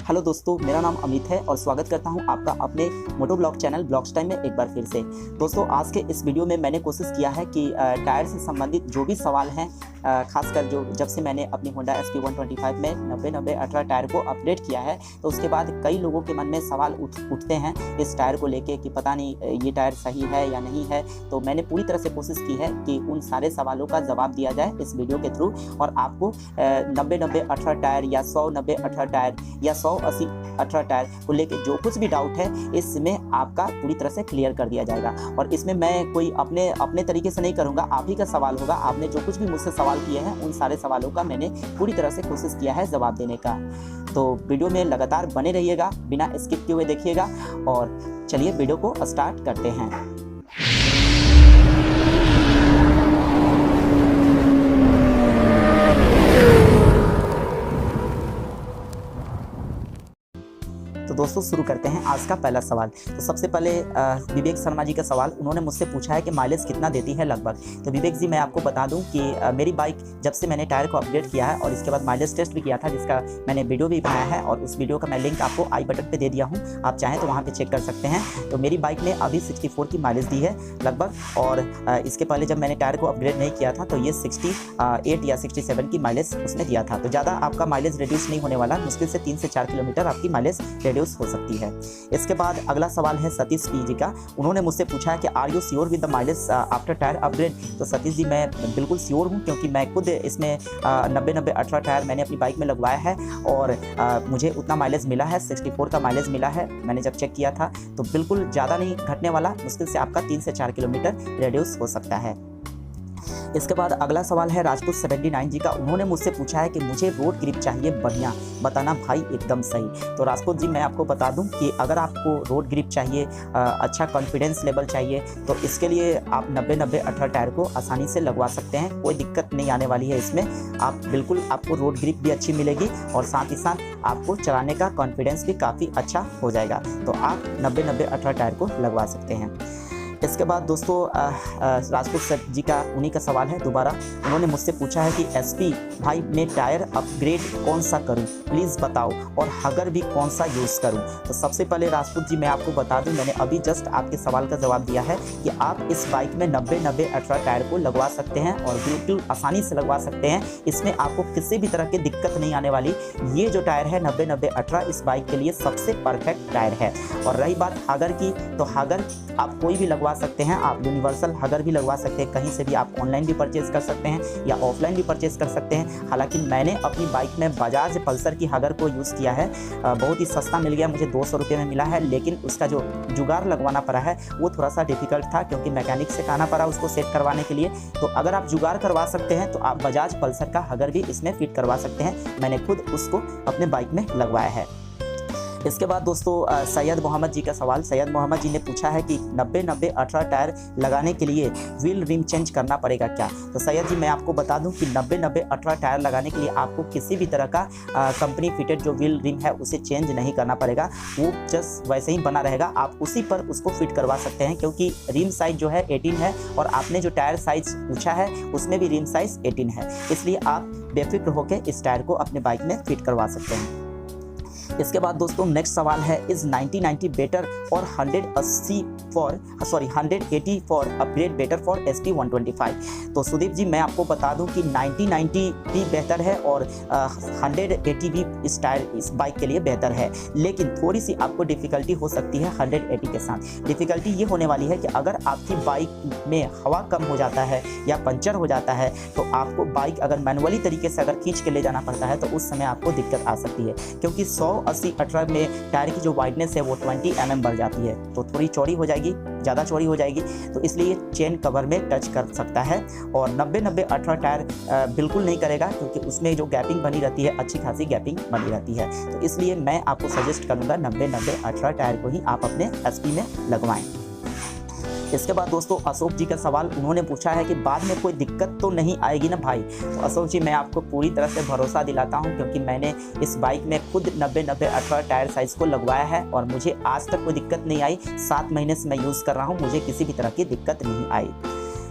Hello दोस्तों, मेरा नाम अमित है और स्वागत करता हूं आपका अपने मोटो ब्लॉग चैनल ब्लॉग्स टाइम में एक बार फिर से। दोस्तों, आज के इस वीडियो में मैंने कोशिश किया है कि टायर से संबंधित जो भी सवाल हैं, खासकर जो जब से मैंने अपनी होंडा SP 125 में 90-90-18 टायर को अपडेट किया है, तो उसके बाद कई लोगों के मन में सवाल उठते हैं इस टायर को लेके कि पता नहीं ये टायर सही है या नहीं है। तो मैंने पूरी तरह से कोशिश की है कि उन सारे सवालों का जवाब दिया जाए इस वीडियो के थ्रू, और आपको 90-90-18 टायर या 100-90-18 टायर या 100-80-18 टायर को लेके जो कुछ भी डाउट है इसमें आपका पूरी तरह से क्लियर कर दिया जाएगा। और इसमें मैं कोई अपने तरीके से नहीं करूँगा, आप ही का सवाल होगा। आपने जो कुछ भी मुझसे सवाल किए हैं उन सारे सवालों का मैंने पूरी तरह से कोशिश किया है जवाब देने का। तो वीडियो में लगातार बने रहिएगा, बिना स्किप किए हुए देखिएगा। और चलिए वीडियो को स्टार्ट करते हैं। तो दोस्तों, शुरू करते हैं आज का पहला सवाल। तो सबसे पहले विवेक शर्मा जी का सवाल, उन्होंने मुझसे पूछा है कि माइलेज कितना देती है लगभग। तो विवेक जी, मैं आपको बता दूं कि मेरी बाइक जब से मैंने टायर को अपडेट किया है और इसके बाद माइलेज टेस्ट भी किया था, जिसका मैंने वीडियो भी बनाया है और उस वीडियो का मैं लिंक आपको आई बटन पे दे दिया हूँ, आप चाहें तो वहाँ पर चेक कर सकते हैं। तो मेरी बाइक ने अभी 64 की माइलेज दी है लगभग, और इसके पहले जब मैंने टायर को अपग्रेड नहीं किया था तो ये 68 या 67 की माइलेज उसने दिया था। तो ज़्यादा आपका माइलेज रिड्यूस नहीं होने वाला, मुश्किल से 3 से 4 किलोमीटर आपकी माइलेज रिड्यूस हो सकती है। इसके बाद अगला सवाल है सतीश पी जी का। उन्होंने मुझसे पूछा है कि are you sure with the mileage after tyre upgrade. तो सतीश जी, मैं बिल्कुल श्योर हूँ, क्योंकि मैं खुद इसमें 90-90-18 टायर मैंने अपनी बाइक में लगवाया है और मुझे उतना माइलेज मिला है, 64 का माइलेज मिला है। मैंने जब चेक किया था तो बिल्कुल ज़्यादा नहीं घटने वाला, मुश्किल से आपका 3 से 4 किलोमीटर रेडियस हो सकता है। इसके बाद अगला सवाल है राजपूत 79 जी का। उन्होंने मुझसे पूछा है कि मुझे रोड ग्रिप चाहिए बढ़िया, बताना भाई एकदम सही। तो राजपूत जी, मैं आपको बता दूं कि अगर आपको रोड ग्रिप चाहिए, अच्छा कॉन्फिडेंस लेवल चाहिए, तो इसके लिए आप 90-90-18 टायर को आसानी से लगवा सकते हैं। कोई दिक्कत नहीं आने वाली है इसमें। आप बिल्कुल, आपको रोड ग्रिप भी अच्छी मिलेगी और साथ ही साथ आपको चलाने का कॉन्फिडेंस भी काफ़ी अच्छा हो जाएगा। तो आप 90-90-18 टायर को लगवा सकते हैं। इसके बाद दोस्तों, राजपूत सर जी का उन्हीं का सवाल है दोबारा। उन्होंने मुझसे पूछा है कि SP भाई मैं टायर अपग्रेड कौन सा करूं, प्लीज़ बताओ, और हगर भी कौन सा यूज़ करूं। तो सबसे पहले राजपूत जी, मैं आपको बता दूं, मैंने अभी जस्ट आपके सवाल का जवाब दिया है कि आप इस बाइक में 90-90-18 टायर को लगवा सकते हैं और बिल्कुल आसानी से लगवा सकते हैं। इसमें आपको किसी भी तरह की दिक्कत नहीं आने वाली। ये जो टायर है 90-90-18 इस बाइक के लिए सबसे परफेक्ट टायर है। और रही बात हगर की, तो हगर आप कोई भी लगवा सकते हैं। आप यूनिवर्सल हगर भी लगवा सकते हैं, कहीं से भी आप ऑनलाइन भी परचेज कर सकते हैं या ऑफलाइन भी परचेज कर सकते हैं। हालांकि मैंने अपनी बाइक में बजाज पल्सर की हगर को यूज़ किया है, बहुत ही सस्ता मिल गया मुझे, 200 रुपये में मिला है। लेकिन उसका जो जुगाड़ लगवाना पड़ा है वो थोड़ा सा डिफिकल्ट था, क्योंकि मैकेनिक से कहना पड़ा उसको सेट करवाने के लिए। तो अगर आप जुगाड़ करवा सकते हैं तो आप बजाज पल्सर का हगर भी इसमें फिट करवा सकते हैं। मैंने खुद उसको अपने बाइक में लगवाया है। इसके बाद दोस्तों, सैयद मोहम्मद जी का सवाल। सैयद मोहम्मद जी ने पूछा है कि 90-90-18 टायर लगाने के लिए व्हील रिम चेंज करना पड़ेगा क्या। तो सैयद जी, मैं आपको बता दूं कि 90-90-18 टायर लगाने के लिए आपको किसी भी तरह का कंपनी फिटेड जो व्हील रिम है उसे चेंज नहीं करना पड़ेगा। वो जस्ट वैसे ही बना रहेगा, आप उसी पर उसको फिट करवा सकते हैं, क्योंकि रिम साइज जो है 18 है और आपने जो टायर साइज पूछा है उसमें भी रिम साइज 18 है। इसलिए आप बेफिक्र होकर इस टायर को अपने बाइक में फिट करवा सकते हैं। इसके बाद दोस्तों, नेक्स्ट सवाल है, इज 90-90 बेटर और 180 for upgrade better for SP 125। तो सुदीप जी, मैं आपको बता दूं कि 90-90 भी बेहतर है और 180 भी इस बाइक के लिए बेहतर है। लेकिन थोड़ी सी आपको डिफ़िकल्टी हो सकती है 180 के साथ। डिफ़िकल्टी ये होने वाली है कि अगर आपकी बाइक में हवा कम हो जाता है या पंचर हो जाता है, तो आपको बाइक अगर मैनुअली तरीके से अगर खींच के ले जाना पड़ता है तो उस समय आपको दिक्कत आ सकती है, क्योंकि 180-18 में टायर की जो वाइडनेस है वो 20 mm बढ़ जाती है, तो थोड़ी चौड़ी हो जाएगी, ज़्यादा चौड़ी हो जाएगी। तो इसलिए चेन कवर में टच कर सकता है। और 90-90-18 टायर बिल्कुल नहीं करेगा, क्योंकि उसमें जो गैपिंग बनी रहती है, अच्छी खासी गैपिंग बनी रहती है। तो इसलिए मैं आपको सजेस्ट करूँगा 90-90-18 टायर को ही आप अपने SP में लगवाएं। इसके बाद दोस्तों, अशोक जी का सवाल। उन्होंने पूछा है कि बाद में कोई दिक्कत तो नहीं आएगी ना भाई। तो अशोक जी, मैं आपको पूरी तरह से भरोसा दिलाता हूं, क्योंकि मैंने इस बाइक में खुद 90-90-18 टायर साइज़ को लगवाया है और मुझे आज तक कोई दिक्कत नहीं आई। 7 महीने से मैं यूज़ कर रहा हूं, मुझे किसी भी तरह की दिक्कत नहीं आई।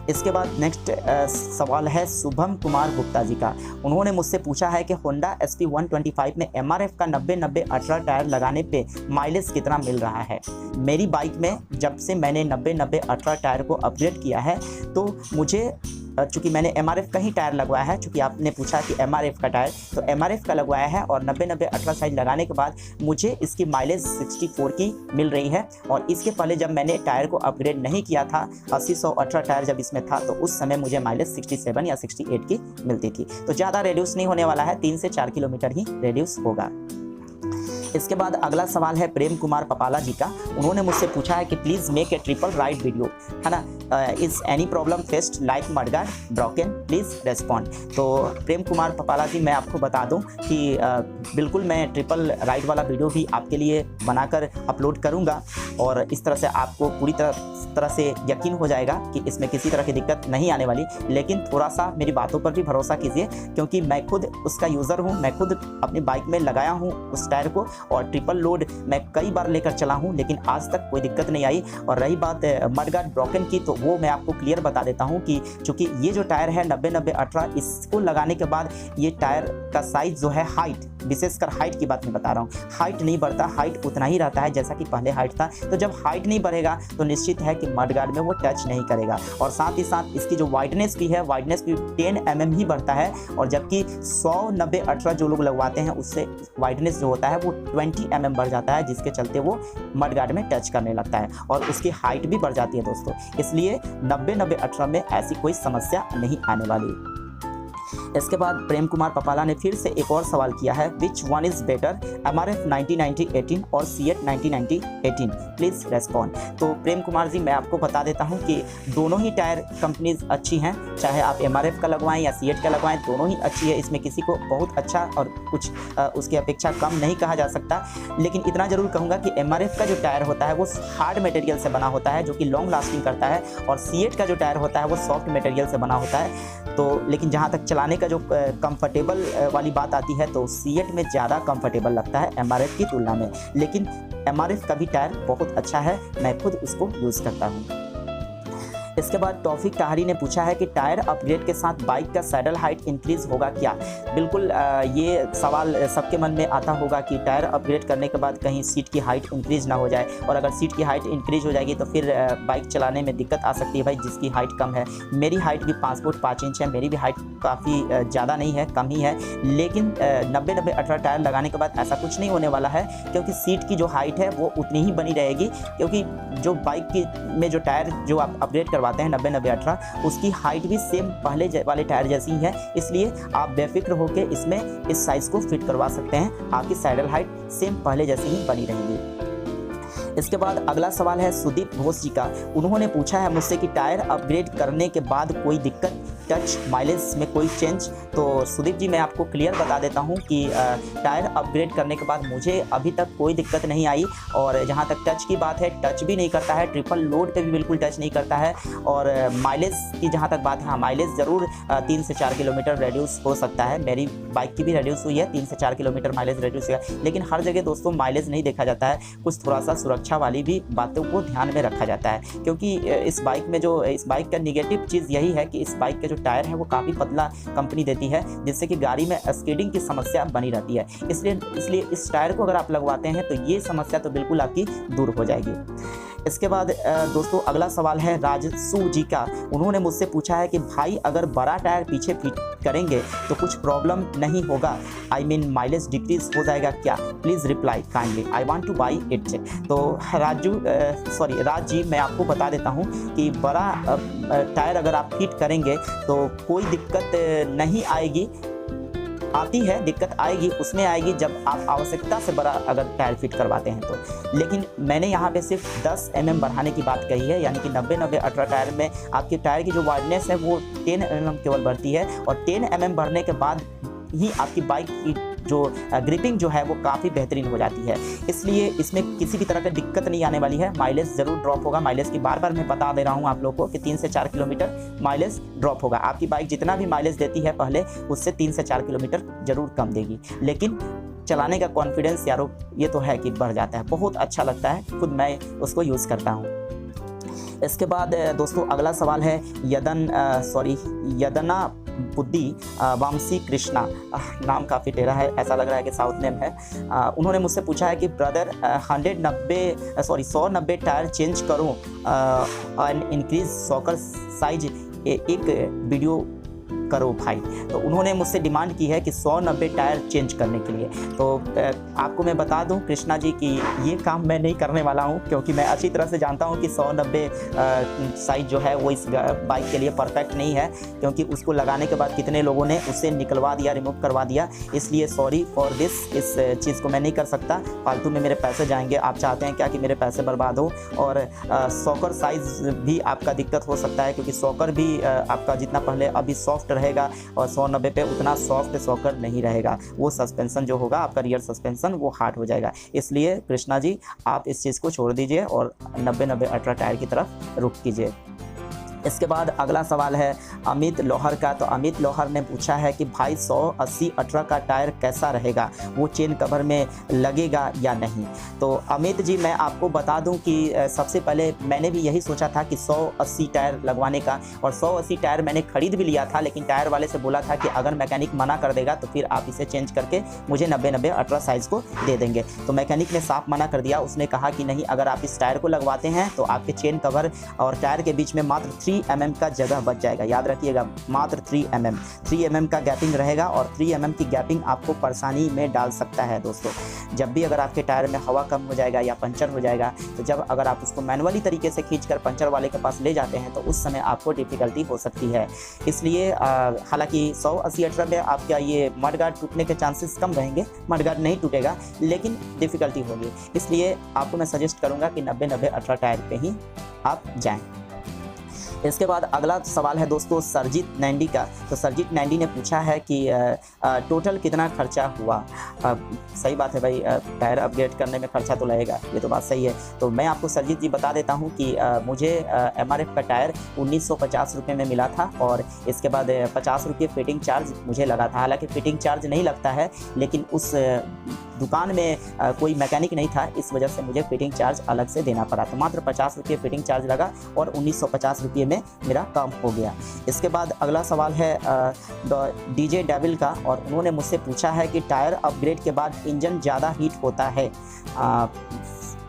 इसके बाद नेक्स्ट सवाल है शुभम कुमार गुप्ता जी का। उन्होंने मुझसे पूछा है कि होंडा SP 125 में MRF का 90-90-18 टायर लगाने पे माइलेज कितना मिल रहा है। मेरी बाइक में जब से मैंने 90-90-18 टायर को अपग्रेड किया है तो मुझे, चूँकि मैंने MRF का ही टायर लगवाया है, चूँकि आपने पूछा कि MRF का टायर, तो MRF का लगवाया है और 90-90-18 साइज लगाने के बाद मुझे इसकी माइलेज 64 की मिल रही है। और इसके पहले जब मैंने टायर को अपग्रेड नहीं किया था, 80-100-18 टायर जब इसमें था, तो उस समय मुझे माइलेज 67 या 68 की मिलती थी। तो ज़्यादा रेड्यूस नहीं होने वाला है, 3 से 4 किलोमीटर ही रेड्यूस होगा। इसके बाद अगला सवाल है प्रेम कुमार पपाला जी का। उन्होंने मुझसे पूछा है कि please make a triple ride video, है ना, is any problem faced like mudguard broken, please respond. तो प्रेम कुमार पपाला जी, मैं आपको बता दूं कि बिल्कुल मैं ट्रिपल राइड वाला वीडियो भी आपके लिए बनाकर अपलोड करूंगा और इस तरह से आपको पूरी तरह से यकीन हो जाएगा कि इसमें किसी तरह की दिक्कत नहीं आने वाली। लेकिन थोड़ा सा मेरी बातों पर भी भरोसा कीजिए, क्योंकि मैं खुद उसका यूज़र हूँ, मैं खुद अपनी बाइक में लगाया हूँ उस टायर को और ट्रिपल लोड मैं कई बार लेकर चला हूँ, लेकिन आज तक कोई दिक्कत नहीं आई। और रही बात मडगार्ड ब्रोकन की, तो वो मैं आपको क्लियर बता देता हूँ कि चूँकि ये जो टायर है 90-90-18, इसको लगाने के बाद ये टायर का साइज़ जो है, हाइट, विशेषकर हाइट की बात मैं बता रहा हूँ, हाइट नहीं बढ़ता, हाइट उतना ही रहता है जैसा कि पहले हाइट था। तो जब हाइट नहीं बढ़ेगा तो निश्चित है कि मडगार्ड में वो टच नहीं करेगा। और साथ ही साथ इसकी जो वाइडनेस भी है, वाइडनेस भी 10 mm ही बढ़ता है, और जबकि 100-90-18 जो लोग लगवाते हैं उससे वाइडनेस जो होता है वो 20 mm बढ़ जाता है, जिसके चलते वो मडगार्ड में टच करने लगता है और उसकी हाइट भी बढ़ जाती है दोस्तों। इसलिए 90-90-18 में ऐसी कोई समस्या नहीं आने वाली। इसके बाद प्रेम कुमार पपाला ने फिर से एक और सवाल किया है, which one is better, MRF 90-90-18 और CH 90-90-18, प्लीज़ रेस्पॉन्ड। तो प्रेम कुमार जी, मैं आपको बता देता हूं कि दोनों ही टायर कंपनीज अच्छी हैं, चाहे आप MRF का लगवाएं या CH का लगवाएं, दोनों ही अच्छी है। इसमें किसी को बहुत अच्छा और कुछ उसकी अपेक्षा कम नहीं कहा जा सकता। लेकिन इतना ज़रूर कहूँगा कि MRF का जो टायर होता है वो हार्ड मटेरियल से बना होता है, जो कि लॉन्ग लास्टिंग करता है, और CH का जो टायर होता है वो सॉफ्ट मटेरियल से बना होता है। तो लेकिन जहाँ तक चलाने का जो कंफर्टेबल वाली बात आती है, तो CH में ज़्यादा कंफर्टेबल लगता है MRF की तुलना में। लेकिन MRF का भी टायर बहुत अच्छा है, मैं खुद उसको यूज़ करता हूँ। इसके बाद तौफीक ताहरी ने पूछा है कि टायर अपग्रेड के साथ बाइक का सैडल हाइट इंक्रीज़ होगा क्या। बिल्कुल ये सवाल सबके मन में आता होगा कि टायर अपग्रेड करने के बाद कहीं सीट की हाइट इंक्रीज़ ना हो जाए, और अगर सीट की हाइट इंक्रीज़ हो जाएगी तो फिर बाइक चलाने में दिक्कत आ सकती है। भाई, जिसकी हाइट कम है, मेरी हाइट भी 5 फुट 5 इंच है, मेरी भी हाइट काफ़ी ज़्यादा नहीं है, कम ही है। लेकिन 90-90-18 टायर लगाने के बाद ऐसा कुछ नहीं होने वाला है, क्योंकि सीट की जो हाइट है वो उतनी ही बनी रहेगी, क्योंकि जो बाइक की में जो टायर जो आप अपग्रेड करवाते हैं 90-90-18, उसकी हाइट भी सेम पहले वाले टायर जैसी ही है। इसलिए आप बेफिक्र होकर इसमें इस साइज़ को फिट करवा सकते हैं, आपकी सैडल हाइट सेम पहले जैसी ही बनी रहेगी। इसके बाद अगला सवाल है सुदीप घोष जी का। उन्होंने पूछा है मुझसे कि टायर अपग्रेड करने के बाद कोई दिक्कत, टच, माइलेज में कोई चेंज। तो सुदीप जी, मैं आपको क्लियर बता देता हूं कि टायर अपग्रेड करने के बाद मुझे अभी तक कोई दिक्कत नहीं आई। और जहां तक टच की बात है, टच भी नहीं करता है, ट्रिपल लोड पे भी बिल्कुल टच नहीं करता है। और माइलेज की जहां तक बात है, हाँ, माइलेज ज़रूर 3 से 4 किलोमीटर रेड्यूस हो सकता है। मेरी बाइक की भी रेड्यूस हुई है, 3 से 4 किलोमीटर माइलेज रेड्यूस हुआ है। लेकिन हर जगह दोस्तों माइलेज नहीं देखा जाता है, कुछ थोड़ा सा सुरक्षा वाली भी बातों को ध्यान में रखा जाता है। क्योंकि इस बाइक का निगेटिव चीज़ यही है कि इस बाइक के जो टायर है वो काफ़ी पतला कंपनी देती है, जिससे कि गाड़ी में स्किडिंग की समस्या बनी रहती है। इसलिए इस टायर को अगर आप लगवाते हैं तो ये समस्या तो बिल्कुल आपकी दूर हो जाएगी। इसके बाद दोस्तों अगला सवाल है राजसू जी का। उन्होंने मुझसे पूछा है कि भाई, अगर बड़ा टायर पीछे फिट करेंगे तो कुछ प्रॉब्लम नहीं होगा, आई मीन माइलेज डिक्रीज हो जाएगा क्या, please reply kindly, I want two by it. तो राज जी, मैं आपको बता देता हूँ कि बड़ा टायर अगर आप फिट करेंगे तो कोई दिक्कत नहीं आएगी। आती है दिक्कत, आएगी उसमें आएगी जब आप आवश्यकता से बड़ा अगर टायर फिट करवाते हैं तो। लेकिन मैंने यहाँ पे सिर्फ 10 mm बढ़ाने की बात कही है, यानी कि 90-90-18 टायर में आपके टायर की जो वाइडनेस है वो 10 mm केवल बढ़ती है, और 10 mm बढ़ने के बाद ही आपकी बाइक की जो ग्रिपिंग जो है वो काफ़ी बेहतरीन हो जाती है। इसलिए इसमें किसी भी तरह की दिक्कत नहीं आने वाली है। माइलेज ज़रूर ड्रॉप होगा, माइलेज की बार मैं बता दे रहा हूँ आप लोगों को कि 3 से 4 किलोमीटर माइलेज ड्रॉप होगा। आपकी बाइक जितना भी माइलेज देती है पहले, उससे 3 से 4 किलोमीटर ज़रूर कम देगी, लेकिन चलाने का कॉन्फिडेंस यारो ये तो है कि बढ़ जाता है, बहुत अच्छा लगता है, खुद मैं उसको यूज़ करता हूँ। इसके बाद दोस्तों अगला सवाल है यदना बुद्धि वामसी कृष्णा, नाम काफ़ी टेढ़ा है, ऐसा लग रहा है कि साउथ नेम है। उन्होंने मुझसे पूछा है कि ब्रदर 190 टायर चेंज करूं एंड इंक्रीज सॉकर साइज, एक वीडियो करो भाई। तो उन्होंने मुझसे डिमांड की है कि 190 टायर चेंज करने के लिए। तो आपको मैं बता दूं कृष्णा जी कि ये काम मैं नहीं करने वाला हूं, क्योंकि मैं अच्छी तरह से जानता हूं कि 190 साइज जो है वो इस बाइक के लिए परफेक्ट नहीं है, क्योंकि उसको लगाने के बाद कितने लोगों ने उसे निकलवा दिया, रिमूव करवा दिया। इसलिए सॉरी फॉर दिस, इस चीज़ को मैं नहीं कर सकता, फालतू में मेरे पैसे जाएंगे। आप चाहते हैं क्या कि मेरे पैसे बर्बाद हो? और सॉकर साइज़ भी आपका दिक्कत हो सकता है, क्योंकि सॉकर भी आपका जितना पहले अभी सॉफ्ट रहेगा और 190 पे उतना सॉफ्ट सॉकर नहीं रहेगा। वो सस्पेंशन जो होगा आपका रियर सस्पेंशन वो हार्ड हो जाएगा। इसलिए कृष्णा जी आप इस चीज़ को छोड़ दीजिए और 90-90 अल्ट्रा टायर की तरफ रुख कीजिए। इसके बाद अगला सवाल है अमित लोहर का। तो अमित लोहर ने पूछा है कि भाई 180 18 का टायर कैसा रहेगा, वो चेन कवर में लगेगा या नहीं? तो अमित जी मैं आपको बता दूं कि सबसे पहले मैंने भी यही सोचा था कि 180 टायर लगवाने का, और 180 टायर मैंने खरीद भी लिया था, लेकिन टायर वाले से बोला था कि अगर मैकेनिक मना कर देगा तो फिर आप इसे चेंज करके मुझे 90-90 18 साइज़ को दे देंगे। तो मैकेनिक ने साफ मना कर दिया। उसने कहा कि नहीं, अगर आप इस टायर को लगवाते हैं तो आपके चेन कवर और टायर के बीच में मात्र 3 mm का जगह बच जाएगा। याद रखिएगा, मात्र 3 mm का गैपिंग रहेगा, और 3 mm की गैपिंग आपको परेशानी में डाल सकता है दोस्तों। जब भी अगर आपके टायर में हवा कम हो जाएगा या पंचर हो जाएगा, तो जब अगर आप उसको मैनुअली तरीके से खींचकर पंचर वाले के पास ले जाते हैं तो उस समय आपको डिफ़िकल्टी हो सकती है। इसलिए हालांकि 180 18 में आपका ये मडगार्ड टूटने के चांसेस कम रहेंगे, मडगार्ड नहीं टूटेगा, लेकिन डिफ़िकल्टी होगी। इसलिए आपको मैं सजेस्ट करूँगा कि 90-90 18 टायर पे ही आप जाएँ। इसके बाद अगला सवाल है दोस्तों सरजीत नैंडी का। तो सरजीत नैंडी ने पूछा है कि टोटल कितना खर्चा हुआ। सही बात है भाई, टायर अपग्रेड करने में खर्चा तो लगेगा, ये तो बात सही है। तो मैं आपको सरजीत जी बता देता हूँ कि मुझे MRF का टायर 1950 रुपये में मिला था, और इसके बाद 50 रुपये फिटिंग चार्ज मुझे लगा था। हालांकि फिटिंग चार्ज नहीं लगता है, लेकिन उस दुकान में कोई मैकेनिक नहीं था, इस वजह से मुझे फिटिंग चार्ज अलग से देना पड़ा। तो मात्र 50 रुपये फिटिंग चार्ज लगा और 1950 रुपये में मेरा काम हो गया। इसके बाद अगला सवाल है DJ डेविल का, और उन्होंने मुझसे पूछा है कि टायर अपग्रेड के बाद इंजन ज़्यादा हीट होता है?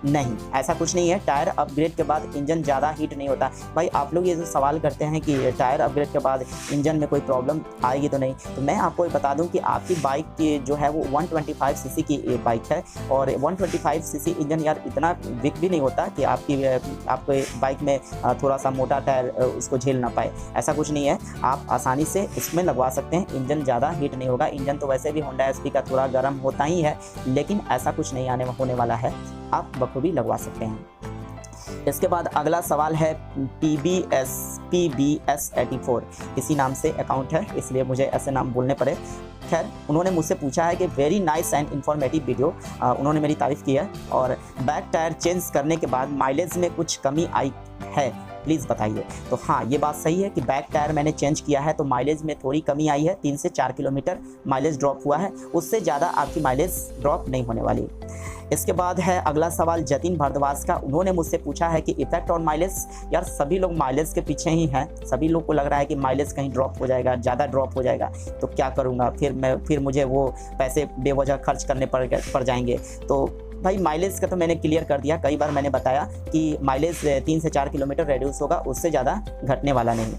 नहीं, ऐसा कुछ नहीं है। टायर अपग्रेड के बाद इंजन ज़्यादा हीट नहीं होता। भाई आप लोग ये जो सवाल करते हैं कि टायर अपग्रेड के बाद इंजन में कोई प्रॉब्लम आएगी तो नहीं, तो मैं आपको बता दूं कि आपकी बाइक की जो है वो 125 सीसी की बाइक है, और 125 सीसी इंजन यार इतना वीक भी नहीं होता कि आपके बाइक में थोड़ा सा मोटा टायर उसको झेल ना पाए। ऐसा कुछ नहीं है, आप आसानी से इसमें लगवा सकते हैं, इंजन ज़्यादा हीट नहीं होगा। इंजन तो वैसे भी होंडा SP का थोड़ा गर्म होता ही है, लेकिन ऐसा कुछ नहीं होने वाला है, आप बखूबी लगवा सकते हैं। इसके बाद अगला सवाल है PBS 84, इसी नाम से अकाउंट है, इसलिए मुझे ऐसे नाम बोलने पड़े। खैर, उन्होंने मुझसे पूछा है कि very nice and informative video, उन्होंने मेरी तारीफ़ की है, और बैक टायर चेंज करने के बाद माइलेज में कुछ कमी आई है, प्लीज़ बताइए। तो हाँ, ये बात सही है कि बैक टायर मैंने चेंज किया है तो माइलेज में थोड़ी कमी आई है, 3 से 4 किलोमीटर माइलेज ड्रॉप हुआ है, उससे ज़्यादा आपकी माइलेज ड्रॉप नहीं होने वाली। इसके बाद है अगला सवाल जतिन भारद्वाज का। उन्होंने मुझसे पूछा है कि इफेक्ट ऑन माइलेज। यार सभी लोग माइलेज के पीछे ही हैं, सभी लोग को लग रहा है कि माइलेज कहीं ड्रॉप हो जाएगा, ज़्यादा ड्रॉप हो जाएगा, तो क्या करूँगा फिर मुझे वो पैसे बेवजह खर्च करने पड़ जाएंगे। तो भाई माइलेज का तो मैंने क्लियर कर दिया, कई बार मैंने बताया कि माइलेज 3 से 4 किलोमीटर रेड्यूस होगा, उससे ज़्यादा घटने वाला नहीं।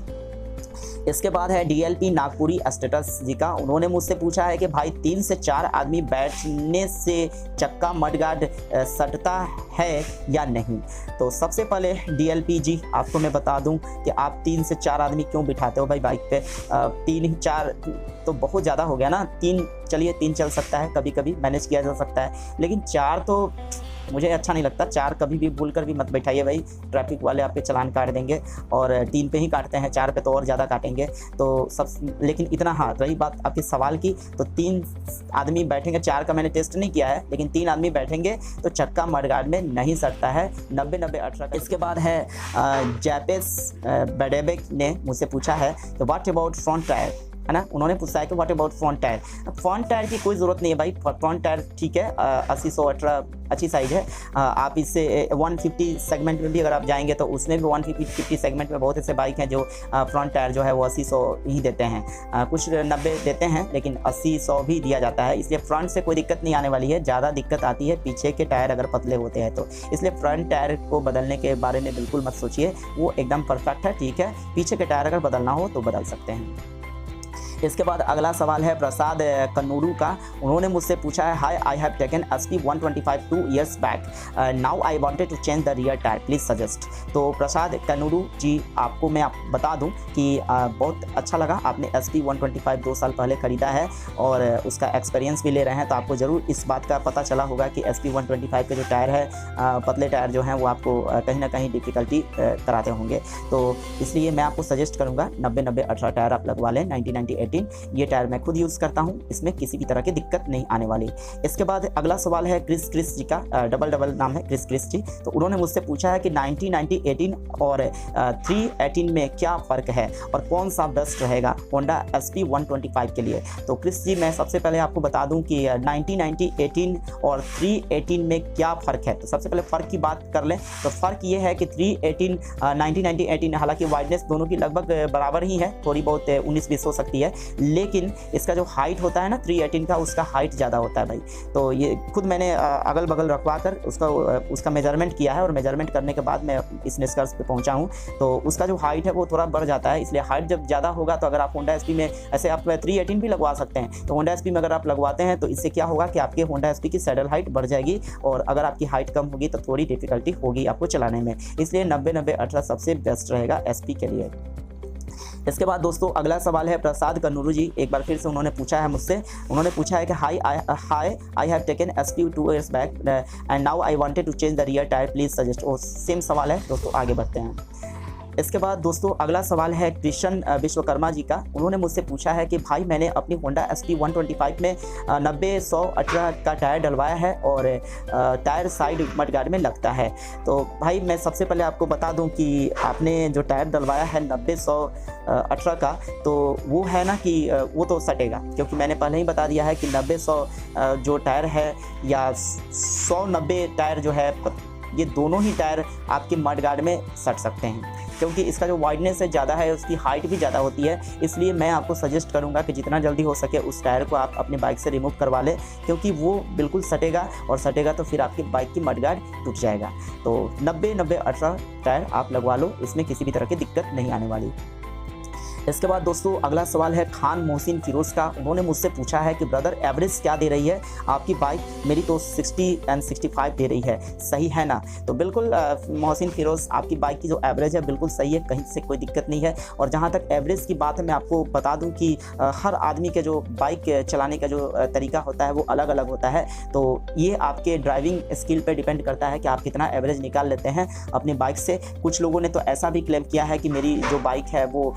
इसके बाद है DLP नागपुरी स्टेटस जी का। उन्होंने मुझसे पूछा है कि भाई 3 से 4 आदमी बैठने से चक्का मडगार्ड सटता है या नहीं? तो सबसे पहले DLP जी आपको मैं बता दूं कि आप 3 से 4 आदमी क्यों बिठाते हो भाई बाइक पे? 3-4 तो बहुत ज़्यादा हो गया ना। 3 चलिए 3 चल सकता है, कभी कभी मैनेज किया जा सकता है, लेकिन 4 तो मुझे अच्छा नहीं लगता। 4 कभी भी भूल कर भी मत बैठाइए भाई, ट्रैफिक वाले आपके चालान काट देंगे, और 3 पे ही काटते हैं, 4 पे तो और ज़्यादा काटेंगे। तो सब, लेकिन इतना, हाँ रही बात आपके सवाल की, तो 3 आदमी बैठेंगे, 4 का मैंने टेस्ट नहीं किया है, लेकिन 3 आदमी बैठेंगे तो चक्का मडगार्ड में नहीं सटता है, 90-90 18। इसके बाद है जैपेस बडेबेक ने मुझसे पूछा है कि व्हाट अबाउट फ्रंट टायर? है ना। उन्होंने पूछा है कि what about front tyre. Front tyre की कोई ज़रूरत नहीं है भाई, फ्रंट टायर ठीक है, 80-118 अच्छी साइज है। आप इससे 150 सेगमेंट में भी अगर आप जाएंगे तो उसमें भी 150 सेगमेंट में बहुत ऐसे बाइक हैं जो फ्रंट टायर जो है वो 80-100 ही देते हैं, कुछ 90 देते हैं, लेकिन 80-100 भी दिया जाता है। इसलिए फ्रंट से कोई दिक्कत नहीं आने वाली है, ज़्यादा दिक्कत आती है पीछे के टायर अगर पतले होते हैं तो। इसलिए फ्रंट टायर को बदलने के बारे में बिल्कुल मत सोचिए, वो एकदम परफेक्ट है, ठीक है। पीछे के टायर अगर बदलना हो तो बदल सकते हैं। इसके बाद अगला सवाल है प्रसाद कन्नूरू का। उन्होंने मुझसे पूछा है, hi I have taken SP 125 2 years back, now I wanted to change the rear tyre, please suggest. तो प्रसाद कन्नूरू जी, आपको मैं बता दूं कि बहुत अच्छा लगा, आपने SP 125 2 साल पहले ख़रीदा है और उसका एक्सपीरियंस भी ले रहे हैं, तो आपको ज़रूर इस बात का पता चला होगा कि SP 125 के जो टायर है, पतले टायर जो हैं वो आपको कहीं ना कहीं डिफ़िकल्टी कराते होंगे। तो इसलिए मैं आपको सजेस्ट करूँगा 90-90-18 टायर आप लगवा लें, 90-90-18। ये टायर मैं खुद यूज़ करता हूँ, इसमें किसी भी तरह की दिक्कत नहीं आने वाली। इसके बाद अगला सवाल है क्रिस जी का, डबल नाम है क्रिस जी। तो उन्होंने मुझसे पूछा है कि 90-90-18 और 318 में क्या फ़र्क है और कौन सा बेस्ट रहेगा होंडा SP 125 के लिए। तो क्रिस जी, मैं सबसे पहले आपको बता दूं कि 90-90-18 और 318 में क्या फ़र्क है। तो सबसे पहले फ़र्क की बात कर लें तो फ़र्क ये है कि 318 90-90-18 हालांकि वाइडनेस दोनों की लगभग बराबर ही है, थोड़ी बहुत 19-20 हो सकती है, लेकिन इसका जो हाइट होता है ना 318 का, उसका हाइट ज़्यादा होता है भाई। तो ये खुद मैंने अगल बगल रखवा कर उसका मेजरमेंट किया है और मेजरमेंट करने के बाद मैं इस निष्कर्ष पे पहुंचा हूं। तो उसका जो हाइट है वो थोड़ा बढ़ जाता है, इसलिए हाइट जब ज़्यादा होगा तो अगर आप होंडा SP में ऐसे आप 318 भी लगवा सकते हैं। तो होंडा SP में अगर आप लगवाते हैं तो इससे क्या होगा कि आपके होंडा SP की सैडल हाइट बढ़ जाएगी, और अगर आपकी हाइट कम होगी तो थोड़ी डिफिकल्टी होगी आपको चलाने में। इसलिए 90-90-18 सबसे बेस्ट रहेगा SP के लिए। इसके बाद दोस्तों अगला सवाल है प्रसाद कन्नूरू जी, एक बार फिर से उन्होंने पूछा है मुझसे। उन्होंने पूछा है कि hi I have taken SP 2 years back and now I wanted to change the rear tyre, please suggest. वो सेम सवाल है दोस्तों, आगे बढ़ते हैं। इसके बाद दोस्तों अगला सवाल है कृष्ण विश्वकर्मा जी का। उन्होंने मुझसे पूछा है कि भाई मैंने अपनी होंडा SP 125 में 90-100-18 का टायर डलवाया है और टायर साइड मडगार्ड में लगता है। तो भाई मैं सबसे पहले आपको बता दूं कि आपने जो टायर डलवाया है 90-100-18 का, तो वो है ना कि वो तो सटेगा, क्योंकि मैंने पहले ही बता दिया है कि 90-100 जो टायर है या 100-90 टायर जो है, ये दोनों ही टायर आपके मडगार्ड में सट सकते हैं, क्योंकि इसका जो वाइडनेस है ज़्यादा है, उसकी हाइट भी ज़्यादा होती है। इसलिए मैं आपको सजेस्ट करूंगा कि जितना जल्दी हो सके उस टायर को आप अपनी बाइक से रिमूव करवा लें, क्योंकि वो बिल्कुल सटेगा, और सटेगा तो फिर आपकी बाइक की मडगार्ड टूट जाएगा। तो 90-90-18 टायर आप लगवा लो, इसमें किसी भी तरह की दिक्कत नहीं आने वाली। इसके बाद दोस्तों अगला सवाल है खान मोहसिन फिरोज़ का। उन्होंने मुझसे पूछा है कि ब्रदर एवरेज क्या दे रही है आपकी बाइक? मेरी तो 60 और 65 दे रही है, सही है ना? तो बिल्कुल मोहसिन फिरोज़, आपकी बाइक की जो एवरेज है बिल्कुल सही है, कहीं से कोई दिक्कत नहीं है। और जहाँ तक एवरेज की बात है, मैं आपको बता दूँ कि हर आदमी के जो बाइक चलाने का जो तरीका होता है वो अलग अलग होता है। तो ये आपके ड्राइविंग स्किल पर डिपेंड करता है कि आप कितना एवरेज निकाल लेते हैं अपनी बाइक से। कुछ लोगों ने तो ऐसा भी क्लेम किया है कि मेरी जो बाइक है वो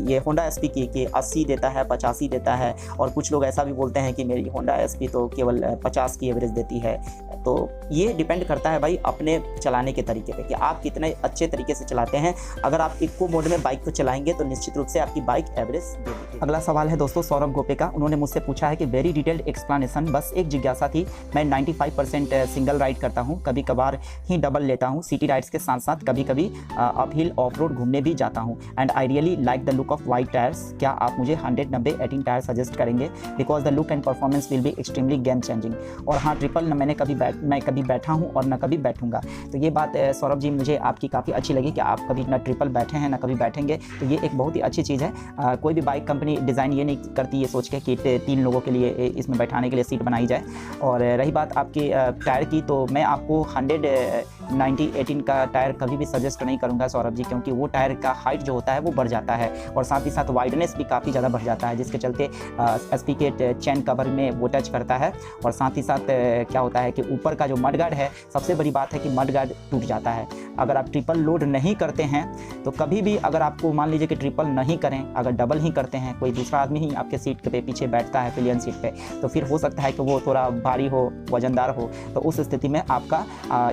ये होंडा SP की 80 देता है, 85 देता है, और कुछ लोग ऐसा भी बोलते हैं कि मेरी होंडा SP तो केवल 50 की एवरेज देती है। तो ये डिपेंड करता है भाई अपने चलाने के तरीके पे कि आप कितने अच्छे तरीके से चलाते हैं। अगर आप इको मोड में बाइक को चलाएंगे तो निश्चित रूप से आपकी बाइक एवरेज देगी। अगला सवाल है दोस्तों सौरभ गोपे का। उन्होंने मुझसे पूछा है कि वेरी डिटेल्ड एक्सप्लेनेशन, बस एक जिज्ञासा थी। मैं 95% सिंगल राइड करता हूँ, कभी कभार ही डबल लेता हूँ, सिटी राइड्स के साथ साथ कभी कभी अप हिल ऑफ रोड घूमने भी जाता हूँ, and I really like the look of wide tyres. क्या आप मुझे 100-90-18 टायर सजेस्ट करेंगे? Because the look and performance will be extremely game changing. और हाँ, ट्रिपल न मैं कभी बैठा हूँ और न कभी बैठूंगा। तो ये बात सौरभ जी मुझे आपकी काफ़ी अच्छी लगी कि आप कभी ना ट्रिपल बैठे हैं ना कभी बैठेंगे। तो ये एक बहुत ही अच्छी चीज़ है। कोई भी बाइक कंपनी डिज़ाइन ये नहीं करती ये सोच के कि 3 लोगों के लिए इसमें बैठाने के लिए सीट बनाई जाए। और रही बात आपकी टायर की, तो मैं आपको 100-90-18 का टायर कभी भी सजेस्ट नहीं करूँगा सौरभ जी, क्योंकि वो टायर का हाइट जो होता है वो बढ़ जाता है, और साथ ही साथ वाइडनेस भी काफ़ी ज़्यादा बढ़ जाता है, जिसके चलते SP के चैन कवर में वो टच करता है। और साथ ही साथ क्या होता है कि ऊपर का जो मड गार्ड है, सबसे बड़ी बात है कि मड गार्ड टूट जाता है। अगर आप ट्रिपल लोड नहीं करते हैं तो कभी भी अगर आपको मान लीजिए कि ट्रिपल नहीं करें, अगर डबल ही करते हैं, कोई दूसरा आदमी ही आपके सीट पे पीछे बैठता है पिलियन सीट पे, तो फिर हो सकता है कि वो थोड़ा भारी हो, वजनदार हो, तो उस स्थिति में आपका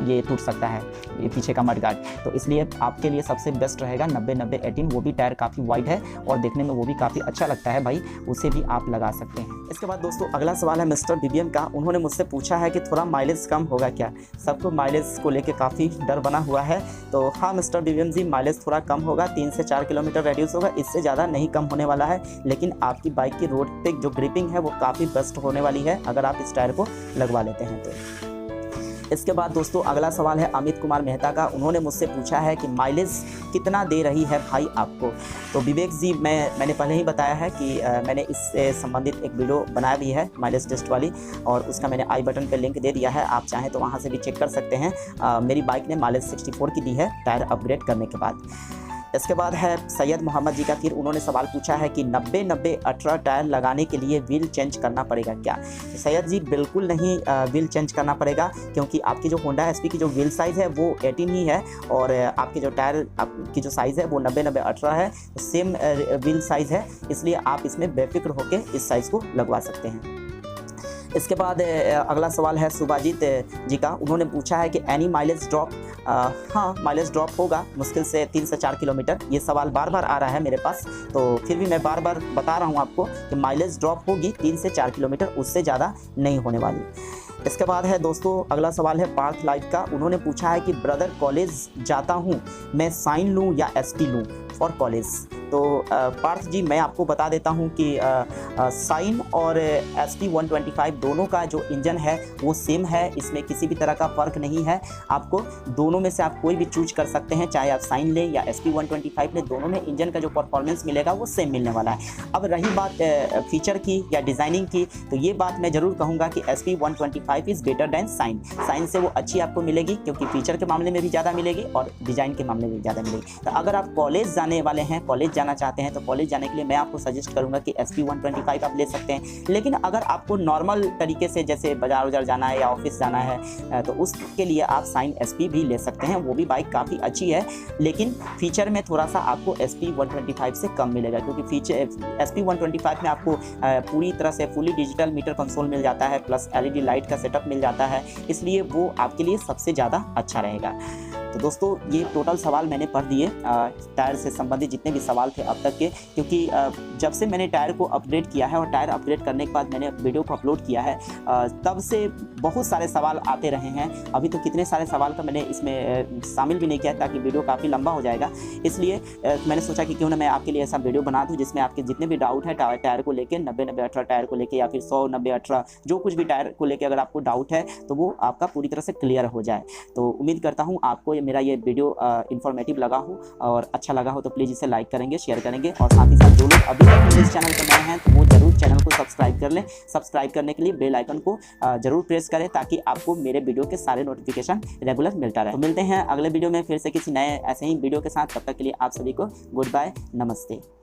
ये टूट सकता है, ये पीछे का मड गार्ड। तो इसलिए आपके लिए सबसे बेस्ट रहेगा 90-90-18, वो भी टायर काफ़ी वाइड है और देखने में वो भी काफ़ी अच्छा लगता है भाई, उसे भी आप लगा सकते हैं। इसके बाद दोस्तों अगला सवाल है मिस्टर बीबीएम का। उन्होंने मुझसे पूछा है कि थोड़ा माइलेज कम होगा क्या? सबको माइलेज को लेकर काफ़ी डर बना हुआ है। तो हाँ मिस्टर बीबीएम जी, माइलेज थोड़ा कम होगा, 3 से 4 किलोमीटर रेडियस होगा, इससे ज़्यादा नहीं कम होने वाला है। लेकिन आपकी बाइक की रोड पे जो ग्रिपिंग है वो काफ़ी बेस्ट होने वाली है अगर आप इस टायर को लगवा लेते हैं तो। इसके बाद दोस्तों अगला सवाल है अमित कुमार मेहता का। उन्होंने मुझसे पूछा है कि माइलेज कितना दे रही है भाई आपको? तो विवेक जी, मैंने पहले ही बताया है कि मैंने इससे संबंधित एक वीडियो बनाया भी है माइलेज टेस्ट वाली, और उसका मैंने आई बटन पे लिंक दे दिया है, आप चाहें तो वहाँ से भी चेक कर सकते हैं। मेरी बाइक ने माइलेज 64 की दी है टायर अपग्रेड करने के बाद। इसके बाद है सैयद मोहम्मद जी का। फिर उन्होंने सवाल पूछा है कि 90-90-18 टायर लगाने के लिए व्हील चेंज करना पड़ेगा क्या? सैयद जी, बिल्कुल नहीं व्हील चेंज करना पड़ेगा, क्योंकि आपकी जो होंडा एसपी की जो व्हील साइज़ है वो 18 ही है, और आपके जो टायर आपकी जो साइज़ है वो 90-90-18 है, सेम व्हील साइज़ है, इसलिए आप इसमें बेफिक्र होकर इस साइज़ को लगवा सकते हैं। इसके बाद अगला सवाल है सुभाजीत जी का। उन्होंने पूछा है कि एनी माइलेज ड्रॉप? हाँ, माइलेज ड्रॉप होगा मुश्किल से 3 से 4 किलोमीटर। ये सवाल बार बार आ रहा है मेरे पास, तो फिर भी मैं बार बार बता रहा हूँ आपको कि माइलेज ड्रॉप होगी 3 से 4 किलोमीटर, उससे ज़्यादा नहीं होने वाली। इसके बाद है दोस्तों अगला सवाल है पार्थ लाइफ का। उन्होंने पूछा है कि ब्रदर कॉलेज जाता हूँ, मैं साइन लूँ या एसपी लूँ फॉर कॉलेज? तो पार्थ जी, मैं आपको बता देता हूँ कि साइन और SP 125 दोनों का जो इंजन है वो सेम है, इसमें किसी भी तरह का फ़र्क नहीं है। आपको दोनों में से आप कोई भी चूज कर सकते हैं, चाहे आप साइन लें या SP 125 लें, दोनों में इंजन का जो परफॉर्मेंस मिलेगा वो सेम मिलने वाला है। अब रही बात फीचर की या डिज़ाइनिंग की, तो ये बात मैं ज़रूर कहूँगा कि SP 125 is better than Shine. Shine से वो अच्छी आपको मिलेगी, क्योंकि फीचर के मामले में भी ज़्यादा मिलेगी और डिज़ाइन के मामले में भी ज़्यादा मिलेगी। तो अगर आप कॉलेज जाने वाले हैं, कॉलेज जाना चाहते हैं, तो कॉलेज जाने के लिए मैं आपको सजेस्ट करूंगा कि SP 125 आप ले सकते हैं। लेकिन अगर आपको नॉर्मल तरीके से जैसे बाजार उजार जाना है या ऑफिस जाना है, तो उसके लिए आप साइन SP भी ले सकते हैं, वो भी बाइक काफ़ी अच्छी है, लेकिन फीचर में थोड़ा सा आपको SP 125 से कम मिलेगा, क्योंकि फीचर SP 125 में आपको पूरी तरह से फुली डिजिटल मीटर कंसोल मिल जाता है, प्लस LED लाइट का सेटअप मिल जाता है, इसलिए वो आपके लिए सबसे ज़्यादा अच्छा रहेगा। तो दोस्तों ये टोटल सवाल मैंने पढ़ दिए टायर से संबंधित जितने भी सवाल थे अब तक के, क्योंकि जब से मैंने टायर को अपग्रेड किया है और टायर अपग्रेड करने के बाद मैंने वीडियो को अपलोड किया है, तब से बहुत सारे सवाल आते रहे हैं। अभी तो कितने सारे सवाल का मैंने इसमें शामिल भी नहीं किया, ताकि वीडियो काफ़ी लंबा हो जाएगा, इसलिए मैंने सोचा कि क्यों ना मैं आपके लिए ऐसा वीडियो बना दूँ जिसमें आपके जितने भी डाउट है टायर को लेकर, 90-90-18 टायर को लेकर या फिर 100-90-18 जो कुछ भी टायर को लेकर अगर आपको डाउट है तो वो आपका पूरी तरह से क्लियर हो जाए। तो उम्मीद करता हूँ आपको मेरा ये वीडियो इन्फॉर्मेटिव लगा हो और अच्छा लगा हो, तो प्लीज़ इसे लाइक करेंगे, शेयर करेंगे, और साथ ही साथ जो लोग अभी तक इस चैनल पर नए हैं तो वो जरूर चैनल को सब्सक्राइब कर लें। सब्सक्राइब करने के लिए बेल आइकन को जरूर प्रेस करें, ताकि आपको मेरे वीडियो के सारे नोटिफिकेशन रेगुलर मिलता रहे। तो मिलते हैं अगले वीडियो में फिर से किसी नए ऐसे ही वीडियो के साथ, तब तक के लिए आप सभी को गुड बाय, नमस्ते।